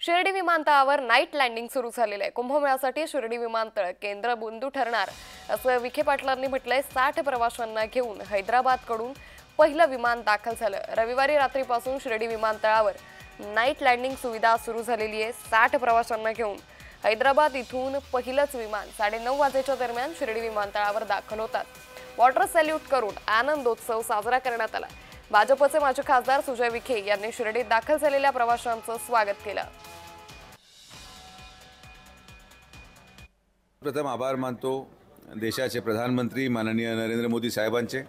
शिर्डी विमानतळावर night landing सुरू झालेले आहे। कुंभमेळ्यासाठी शिर्डी विमानतळ केंद्रबिंदू ठरणार असं विखे पाटलांनी म्हटलंय। 60 प्रवाशांना घेऊन हैदराबादकडून पहिलं विमान दाखल झालं। रविवारी रात्रीपासून शिर्डी विमानतळावर नाईट लँडिंग सुविधा सुरू झालेली आहे। 60 प्रवाशांना घेऊन हैदराबाद इथून पहिलंच विमान 9:30 वाजेच्या दरम्यान शिर्डी विमानतळावर दाखल होतात। वॉटर सॅल्यूट करून आनंदोत्सव साजरा करण्यात आला। भाजपचे माजी खासदार सुजय विखे यांनी शिर्डीत दाखल झालेल्या प्रवाशांचं स्वागत केलं। प्रथम आभार मानतो देशाचे प्रधानमंत्री माननीय नरेंद्र मोदी साहेबांचे।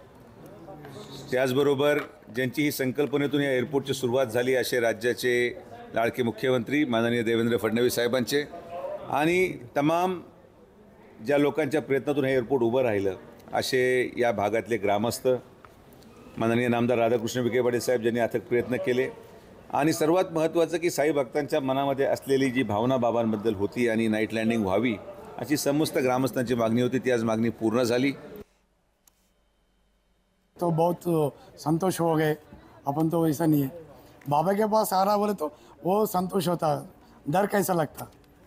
त्याचबरोबर ज्यांची ही संकल्पनेतून या एअरपोर्टची सुरुवात झाली असे राज्याचे लाडके मुख्यमंत्री माननीय देवेंद्र फडणवीस साहेबांचे आणि तमाम ज्या लोकांच्या प्रयत्नातून हे एअरपोर्ट उभं राहिलं असे या भागातले ग्रामस्थ, माननीय नामदार राधाकृष्ण विखे पाटील साहेब ज्यांनी अथक प्रयत्न केले आणि सर्वात महत्त्वाचं की साई भक्तांच्या मनामध्ये असलेली जी भावना बाबांबद्दल होती आणि नाईट लँडिंग व्हावी अशी समस्त ग्रामस्थांची मागणी होती, ती आज मागणी पूर्ण झाली। तो बहुत संतोष हो गए। अपन तो ऐसा नहीं है, बाबा के पास आ रहा बोले तो वो संतोष होता। डर कैसा लगता?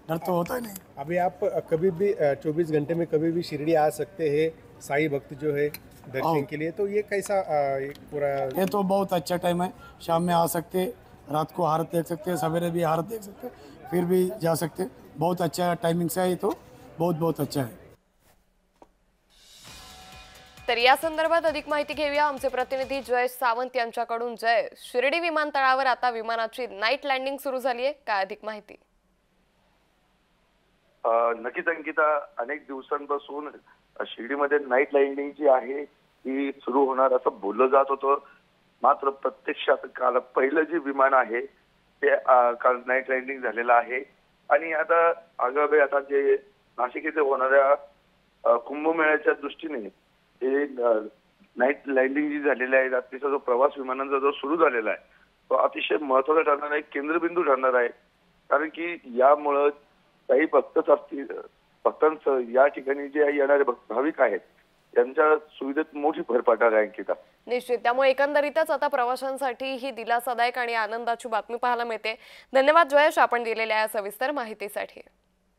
डर तो होता ही नहीं। अभी आप कभी भी 24 घंटे में कभी भी शिरडी आ सकते हैं साई भक्त जो है दर्शन के लिए, तो ये कैसा एक पूरा? ये तो बहुत अच्छा टाइम है। शाम में आ सकते, रात को आरत देख सकते, सवेरे भी आरत देख सकते, फिर भी जा सकते। बहुत अच्छा टाइमिंग से है, ये तो बहुत अच्छा है। तर या संदर्भात अधिक माहिती घेऊया आमचे प्रतिनिधी जयेश सावंत यांच्याकडून। जय, शिर्डी विमानतळावर आता विमानाची नाईट लँडिंग सुरू झाली आहे, काय अधिक माहिती? नक्कीच अंकिता, अनेक दिवसांपासून शिर्डीमध्ये नाईट लँडिंग जी आहे ती सुरू होणार असं बोललं जात होतं। मात्र प्रत्यक्षात काल पहिलं जे विमान आहे ते काल नाईट लँडिंग झालेलं आहे आणि आता आगामी आता जे नाशिक येथे होणाऱ्या कुंभमेळ्याच्या दृष्टीने हे नाईट लँडिंग जी झालेली आहे, रात्रीचा जो प्रवास विमानांचा जो सुरू झालेला आहे तो अतिशय महत्त्वाचा ठरणार आहे, केंद्रबिंदू ठरणार आहे। कारण की यामुळं काही भक्तच असतील, भक्तांचं या ठिकाणी जे येणारे भाविक आहेत त्यांच्या सुविधेत मोठी भर पडणार आहे अंकिता। निश्चित, त्यामुळे एकंदरीतच आता प्रवाशांसाठी ही दिलासादायक आणि आनंदाची बातमी पाहायला मिळते। धन्यवाद जयेश, आपण दिलेल्या या सविस्तर माहितीसाठी।